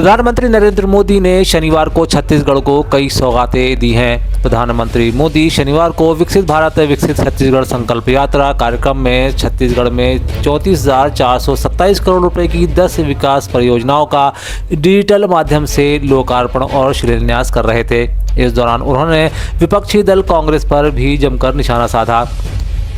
प्रधानमंत्री नरेंद्र मोदी ने शनिवार को छत्तीसगढ़ को कई सौगातें दी हैं। प्रधानमंत्री मोदी शनिवार को विकसित भारत विकसित छत्तीसगढ़ संकल्प यात्रा कार्यक्रम में छत्तीसगढ़ में 34,427 करोड़ रुपए की 10 विकास परियोजनाओं का डिजिटल माध्यम से लोकार्पण और शिलान्यास कर रहे थे। इस दौरान उन्होंने विपक्षी दल कांग्रेस पर भी जमकर निशाना साधा।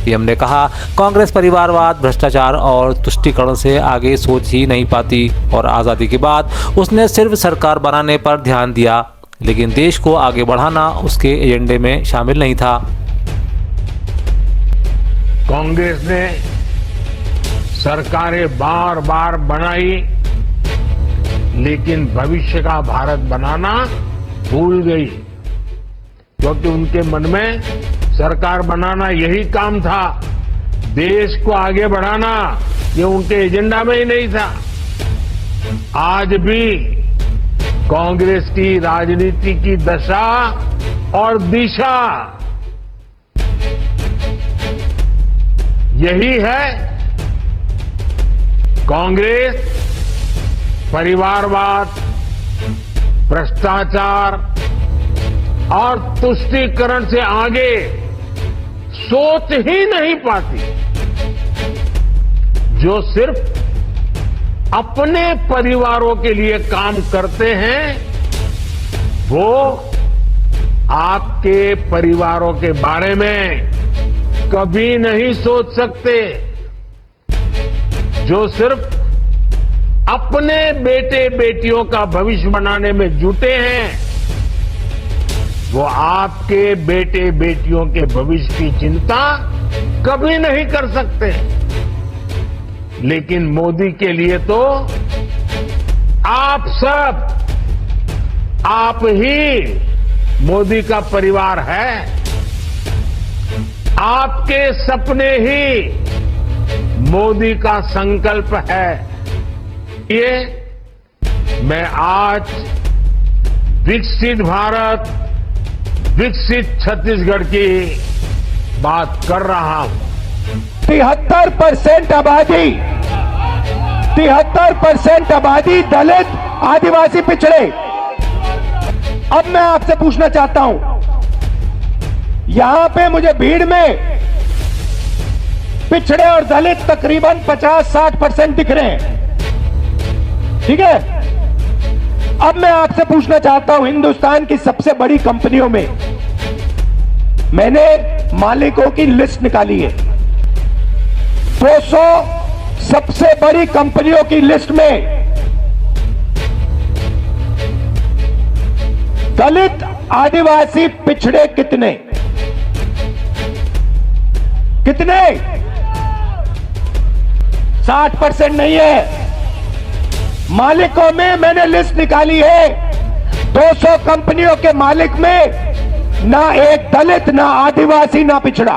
पीएम ने कहा, कांग्रेस परिवारवाद, भ्रष्टाचार और तुष्टीकरण से आगे सोच ही नहीं पाती और आज़ादी के बाद उसने सिर्फ सरकार बनाने पर ध्यान दिया, लेकिन देश को आगे बढ़ाना उसके एजेंडे में शामिल नहीं था। कांग्रेस ने सरकारें बार बार बनाई, लेकिन भविष्य का भारत बनाना भूल गई, क्योंकि उनके मन में सरकार बनाना यही काम था, देश को आगे बढ़ाना ये उनके एजेंडा में ही नहीं था। आज भी कांग्रेस की राजनीति की दशा और दिशा यही है। कांग्रेस परिवारवाद, भ्रष्टाचार और तुष्टीकरण से आगे सोच ही नहीं पाती, जो सिर्फ अपने परिवारों के लिए काम करते हैं, वो आपके परिवारों के बारे में कभी नहीं सोच सकते। जो सिर्फ अपने बेटे बेटियों का भविष्य बनाने में जुटे हैं, वो आपके बेटे बेटियों के भविष्य की चिंता कभी नहीं कर सकते। लेकिन मोदी के लिए तो आप सब, आप ही मोदी का परिवार है। आपके सपने ही मोदी का संकल्प है। ये मैं आज विकसित भारत विकसित छत्तीसगढ़ की बात कर रहा हूं। 73% आबादी दलित, आदिवासी, पिछड़े। अब मैं आपसे पूछना चाहता हूं, यहां पे मुझे भीड़ में पिछड़े और दलित तकरीबन 50-60% दिख रहे हैं, ठीक है। अब मैं आपसे पूछना चाहता हूं, हिंदुस्तान की सबसे बड़ी कंपनियों में मैंने मालिकों की लिस्ट निकाली है। 200 सबसे बड़ी कंपनियों की लिस्ट में दलित, आदिवासी, पिछड़े कितने? 60% नहीं है। मालिकों में मैंने लिस्ट निकाली है, 200 कंपनियों के मालिक में ना एक दलित, ना आदिवासी, ना पिछड़ा।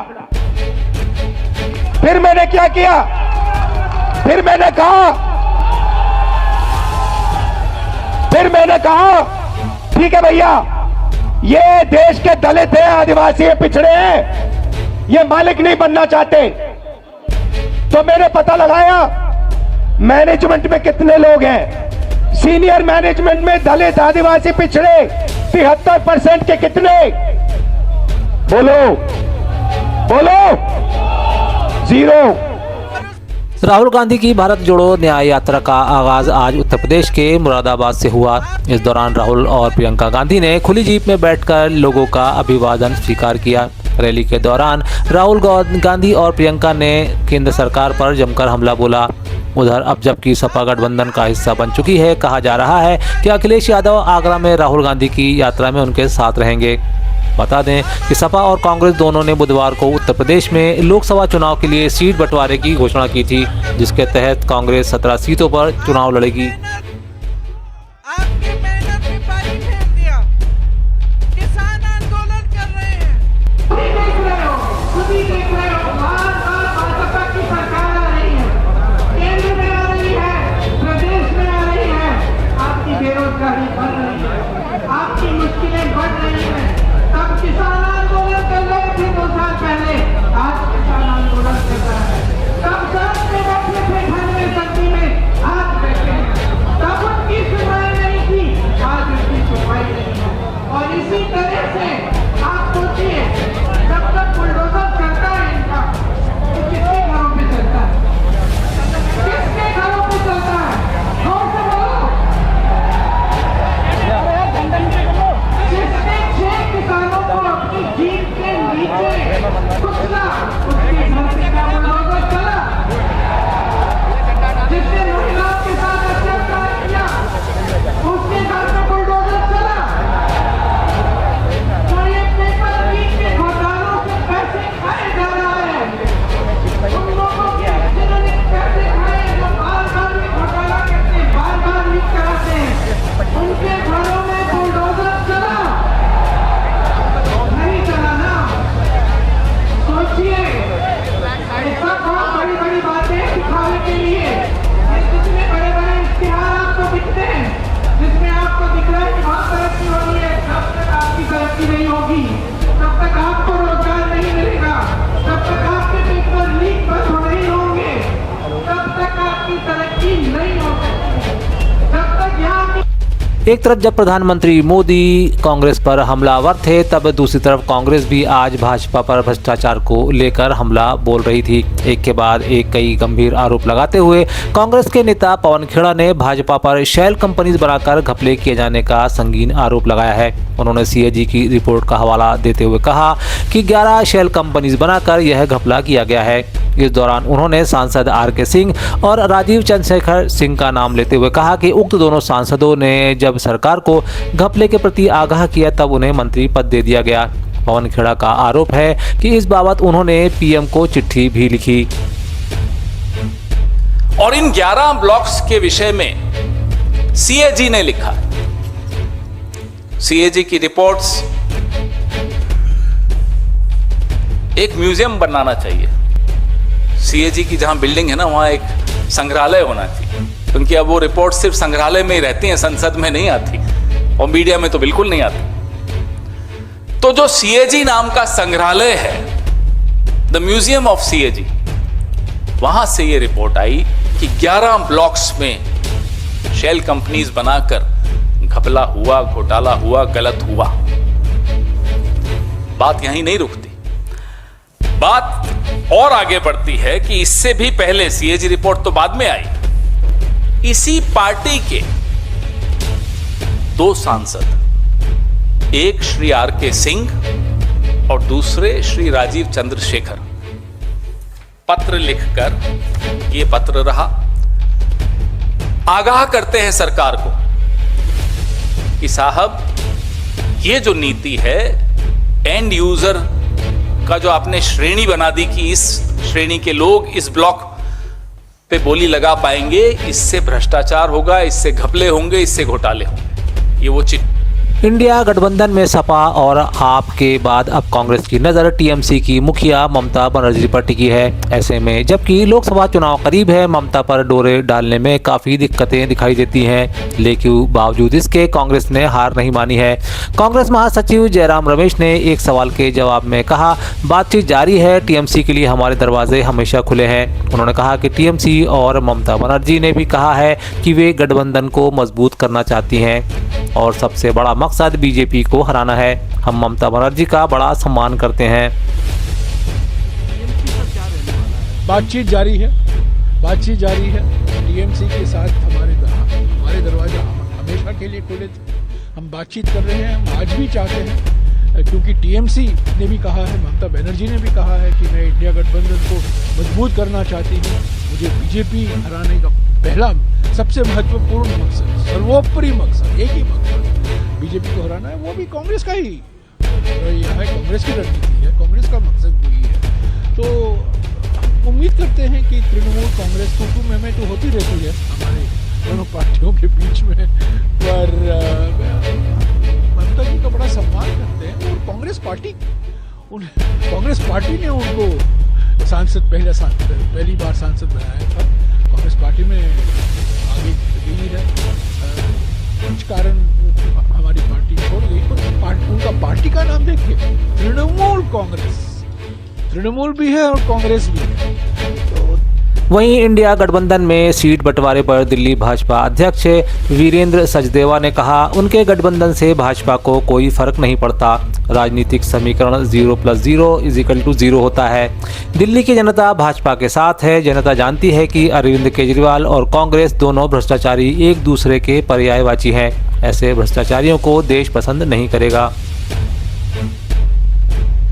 फिर मैंने क्या किया? फिर मैंने कहा ठीक है भैया, ये देश के दलित हैं, आदिवासी हैं, पिछड़े हैं, ये मालिक नहीं बनना चाहते। तो मैंने पता लगाया मैनेजमेंट में कितने लोग हैं। सीनियर मैनेजमेंट में दलित, आदिवासी, पिछड़े 73% के कितने? बोलो 0। राहुल गांधी की भारत जोड़ो न्याय यात्रा का आगाज आज उत्तर प्रदेश के मुरादाबाद से हुआ। इस दौरान राहुल और प्रियंका गांधी ने खुली जीप में बैठकर लोगों का अभिवादन स्वीकार किया। रैली के दौरान राहुल गांधी और प्रियंका ने केंद्र सरकार पर जमकर हमला बोला। उधर अब जबकि सपा गठबंधन का हिस्सा बन चुकी है, कहा जा रहा है कि अखिलेश यादव आगरा में राहुल गांधी की यात्रा में उनके साथ रहेंगे। बता दें कि सपा और कांग्रेस दोनों ने बुधवार को उत्तर प्रदेश में लोकसभा चुनाव के लिए सीट बंटवारे की घोषणा की थी, जिसके तहत कांग्रेस 17 सीटों पर चुनाव लड़ेगी। एक तरफ जब प्रधानमंत्री मोदी कांग्रेस पर हमलावर थे, तब दूसरी तरफ कांग्रेस भी आज भाजपा पर भ्रष्टाचार को लेकर हमला बोल रही थी। एक के बाद एक कई गंभीर आरोप लगाते हुए कांग्रेस के नेता पवन खेड़ा ने भाजपा पर शेल कंपनीज बनाकर घपले किए जाने का संगीन आरोप लगाया है। उन्होंने सीएजी की रिपोर्ट का हवाला देते हुए कहा कि 11 शेल कंपनीज बनाकर यह घपला किया गया है। इस दौरान उन्होंने सांसद आर.के. सिंह और राजीव चंद्रशेखर सिंह का नाम लेते हुए कहा कि उक्त दोनों सांसदों ने जब सरकार को घपले के प्रति आगाह किया तब उन्हें मंत्री पद दे दिया गया। पवन खेड़ा का आरोप है कि इस बाबत उन्होंने पीएम को चिट्ठी भी लिखी। और इन 11 ब्लॉक्स के विषय में सीएजी ने लिखा। सीएजी की रिपोर्ट्स एक म्यूजियम बनाना चाहिए। सीएजी की जहां बिल्डिंग है ना, वहां एक संग्रहालय होना चाहिए, क्योंकि अब वो रिपोर्ट सिर्फ संग्रहालय में ही रहती हैं, संसद में नहीं आती और मीडिया में तो बिल्कुल नहीं आती। तो जो सीएजी नाम का संग्रहालय है, द म्यूजियम ऑफ सीएजी, वहां से ये रिपोर्ट आई कि 11 ब्लॉक्स में शेल कंपनीज बनाकर घपला हुआ, घोटाला हुआ, गलत हुआ। बात यहीं नहीं रुकती, बात और आगे बढ़ती है कि इससे भी पहले सीएजी रिपोर्ट तो बाद में आई, इसी पार्टी के 2 सांसद, एक श्री आर.के. सिंह और दूसरे श्री राजीव चंद्रशेखर, पत्र लिखकर, ये पत्र रहा, आगाह करते हैं सरकार को कि साहब ये जो नीति है, एंड यूजर का जो आपने श्रेणी बना दी कि इस श्रेणी के लोग इस ब्लॉक पे बोली लगा पाएंगे, इससे भ्रष्टाचार होगा, इससे घपले होंगे, इससे घोटाले होंगे। ये वो इंडिया गठबंधन में सपा और आप के बाद अब कांग्रेस की नज़र टीएमसी की मुखिया ममता बनर्जी पर टिकी है। ऐसे में जबकि लोकसभा चुनाव करीब है, ममता पर डोरे डालने में काफ़ी दिक्कतें दिखाई देती हैं, लेकिन बावजूद इसके कांग्रेस ने हार नहीं मानी है। कांग्रेस महासचिव जयराम रमेश ने एक सवाल के जवाब में कहा, बातचीत जारी है, टीएमसी के लिए हमारे दरवाजे हमेशा खुले हैं। उन्होंने कहा कि टीएमसी और ममता बनर्जी ने भी कहा है कि वे गठबंधन को मजबूत करना चाहती हैं और सबसे बड़ा मकसद बीजेपी को हराना है। हम ममता बनर्जी का बड़ा सम्मान करते हैं। बातचीत जारी है, बातचीत जारी है। टीएमसी के साथ हमारे दरवाजा हमेशा के लिए खुले थे। हम बातचीत कर रहे हैं, हम आज भी चाहते हैं, क्योंकि टीएमसी ने भी कहा है, ममता बनर्जी ने भी कहा है कि मैं इंडिया गठबंधन को मजबूत करना चाहती हूँ। मुझे बीजेपी हराने का पहला सबसे महत्वपूर्ण मकसद, सर्वोपरि मकसद, एक ही मकसद बीजेपी को हराना है, वो भी कांग्रेस का ही रवैया है, कांग्रेस की रणनीति है, कांग्रेस का मकसद वही है। तो हम उम्मीद करते हैं कि तृणमूल कांग्रेस को में तो होती रहती है हमारे दोनों पार्टियों के बीच में, पर ममता जी का बड़ा सम्मान करते हैं और कांग्रेस पार्टी ने उनको पहली बार सांसद बनाया था। कांग्रेस पार्टी में आगे गई है, कुछ कारण हमारी पार्टी छोड़ गई, पर उनका पार्टी का नाम देखिए, तृणमूल कांग्रेस, तृणमूल भी है और कांग्रेस भी है। तो वहीं इंडिया गठबंधन में सीट बंटवारे पर दिल्ली भाजपा अध्यक्ष वीरेंद्र सचदेवा ने कहा, उनके गठबंधन से भाजपा को कोई फर्क नहीं पड़ता। राजनीतिक समीकरण 0+0=0 होता है। दिल्ली की जनता भाजपा के साथ है। जनता जानती है कि अरविंद केजरीवाल और कांग्रेस दोनों भ्रष्टाचारी एक दूसरे के पर्यायवाची हैं। ऐसे भ्रष्टाचारियों को देश पसंद नहीं करेगा।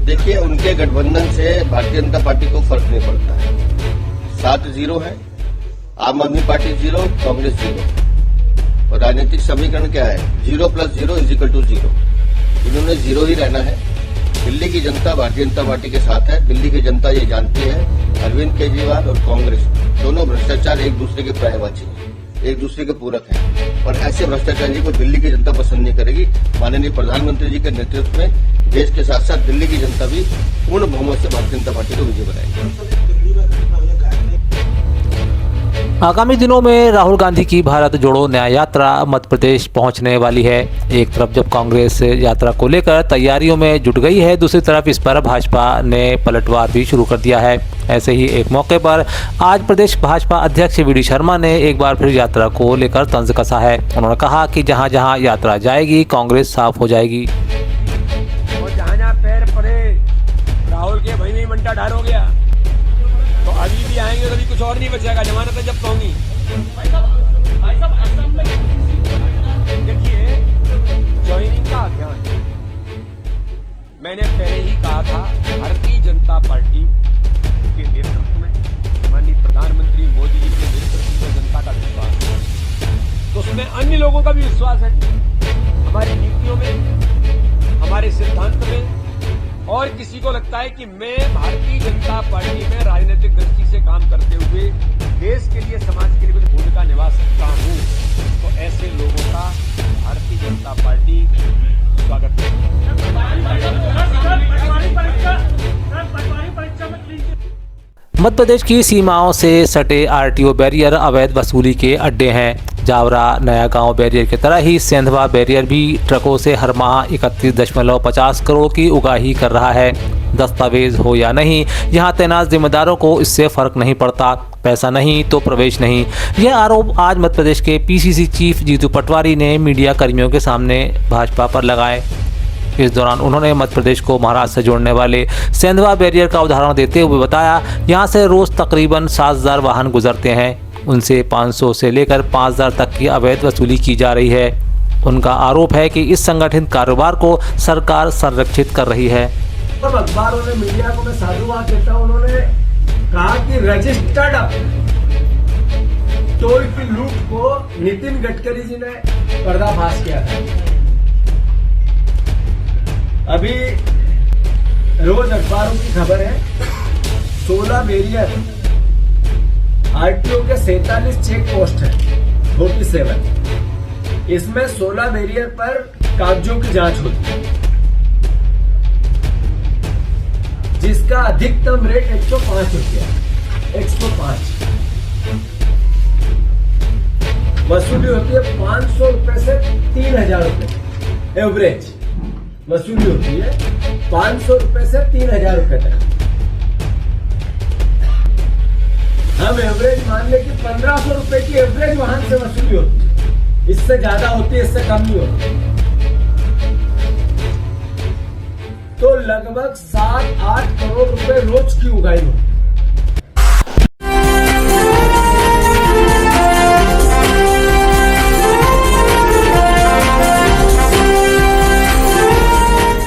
देखिए, उनके गठबंधन से भारतीय जनता पार्टी को फर्क नहीं पड़ता है। 7 0 है, आम आदमी पार्टी 0, कांग्रेस 0। और राजनीतिक समीकरण क्या है? 0+0=0। इन्होंने 0 ही रहना है। दिल्ली की जनता भारतीय जनता पार्टी के साथ है। दिल्ली की जनता ये जानती है, अरविंद केजरीवाल और कांग्रेस दोनों भ्रष्टाचार एक दूसरे के पर्यायवाची हैं, एक दूसरे के पूरक हैं, और ऐसे भ्रष्टाचारी को दिल्ली की जनता पसंद नहीं करेगी। माननीय प्रधानमंत्री जी के नेतृत्व में देश के साथ साथ दिल्ली की जनता भी पूर्ण बहुमत से भारतीय जनता पार्टी को विजय बनाएगी। आगामी दिनों में राहुल गांधी की भारत जोड़ो न्याय यात्रा मध्य प्रदेश पहुंचने वाली है। एक तरफ जब कांग्रेस यात्रा को लेकर तैयारियों में जुट गई है, दूसरी तरफ इस पर भाजपा ने पलटवार भी शुरू कर दिया है। ऐसे ही एक मौके पर आज प्रदेश भाजपा अध्यक्ष वी डी शर्मा ने एक बार फिर यात्रा को लेकर तंज कसा है। उन्होंने कहा कि जहां जहां यात्रा जाएगी कांग्रेस साफ हो जाएगी। और जहां जहां पैर पड़े राहुल के वहीं में मंटा ढार हो गया, तो अभी भी आएंगे तो अभी कुछ और नहीं बचेगा, जमानत जब होंगी। देखिए, ज्वाइनिंग का अभियान मैंने पहले ही कहा था, भारतीय जनता पार्टी के नेतृत्व में माननीय प्रधानमंत्री मोदी जी के नेतृत्व में जनता का विश्वास है, तो उसमें अन्य लोगों का भी विश्वास है। हमारी नीतियों में, हमारे सिद्धांत में, और किसी को लगता है कि मैं भारतीय जनता पार्टी में राजनीतिक दृष्टि से काम करते हुए देश के लिए, समाज के लिए कुछ भूमिका निभा सकता हूं, तो ऐसे लोगों का भारतीय जनता पार्टी स्वागत मध्य प्रदेश की सीमाओं से सटे आरटीओ बैरियर अवैध वसूली के अड्डे हैं। जावरा नया गांव बैरियर की तरह ही सेंधवा बैरियर भी ट्रकों से हर माह 31.50 करोड़ की उगाही कर रहा है। दस्तावेज हो या नहीं, यहां तैनात जिम्मेदारों को इससे फर्क नहीं पड़ता। पैसा नहीं तो प्रवेश नहीं, यह आरोप आज मध्य प्रदेश के पीसीसी चीफ जीतू पटवारी ने मीडिया कर्मियों के सामने भाजपा पर लगाए। इस दौरान उन्होंने मध्य प्रदेश को महाराष्ट्र से जोड़ने वाले सेंधवा बैरियर का उदाहरण देते हुए बताया, यहाँ से रोज तकरीबन 7,000 वाहन गुजरते हैं, उनसे 500 से लेकर 5,000 तक की अवैध वसूली की जा रही है। उनका आरोप है कि इस संगठित कारोबार को सरकार संरक्षित कर रही है। अखबारों ने, मीडिया को मैं साधुवाद देता हूं, उन्होंने कहा कि रजिस्टर्ड टोल की लूट को नितिन गडकरी जी ने पर्दाफाश किया था। अभी रोज अखबारों की खबर है, 16 बैरियर आरटीओ के 47 चेक पोस्ट है, 47, इसमें 16 बैरियर पर कागजों की जांच होती है, जिसका अधिकतम रेट 105 रुपया, 105 वसूली होती है। 500 रुपए से 3,000 रुपए एवरेज वसूली होती है, 500 रुपए से 3,000 रुपए तक। हम एवरेज मान ले कि 1,500 रुपए की एवरेज वाहन से वसूली होती है, इससे ज्यादा होती है, इससे कम नहीं होती। तो लगभग 7-8 करोड़ रुपए रोज की उगाही होती है।